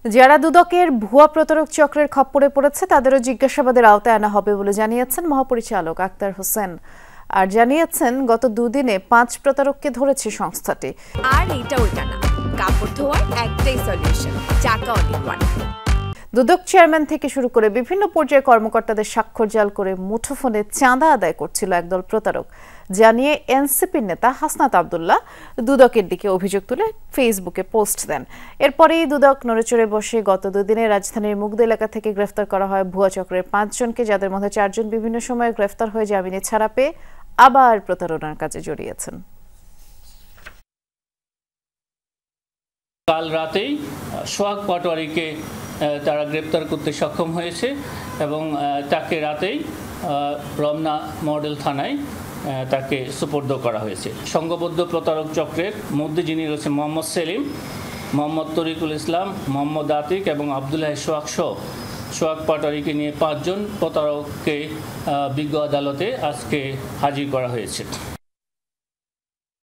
যারা দুদকের ভুয়া প্রতারক চক্রের খপ্পরে পড়েছে তাদেরও জিজ্ঞাসাবাদের আওতায় আনা হবে বলে জানিয়েছেন মহাপরিচালক আক্তার হোসেন। আর জানিয়েছেন গত দুদিনে 5 প্রতারককে ধরেছে সংস্থাটি। আর এটা ওইটা না, কাপড় ধোয়ার একটাই solution, Chaka all in one. দুদক চেয়ারম্যান থেকে শুরু করে বিভিন্ন পর্যায়ে কর্মকর্তাদের স্বাক্ষর জাল করে মুঠোফোনে চাঁদা আদায় করছিল একদল প্রতারক, জানিয়ে এনসিপির নেতা হাসনাত আব্দুল্লাহ দুদকের দিকে অভিযোগ তুলে ফেসবুকে পোস্ট দেন। এরপরেই দুদক নড়েচড়ে বসে গত দুদিনে রাজধানীর মুগদা এলাকা থেকে গ্রেফতার করা হয় ভুয়া চক্রের 5 জনকে, যাদের মধ্যে 4 জন বিভিন্ন সময়ে গ্রেফতার হয়ে জামিনে ছাড়া পেয়ে আবার প্রতারণার কাজে জড়িয়েছেন। কাল রাতেই সোহাগ পাটোয়ারিকে তারা গ্রেপ্তার করতে সক্ষম হয়েছে এবং তাকে রাতেই রমনা মডেল থানায় তাকে সুপর্দ করা হয়েছে। সংঘবদ্ধ প্রতারক চক্রের মধ্যে যিনি রয়েছেন মোহাম্মদ সেলিম, মোহাম্মদ তরিকুল ইসলাম, মোহাম্মদ আতিক এবং আবদুল্লাহ সোহাগ পাটোয়ারিকে নিয়ে 5 জন প্রতারককে বিজ্ঞ আদালতে আজকে হাজির করা হয়েছে।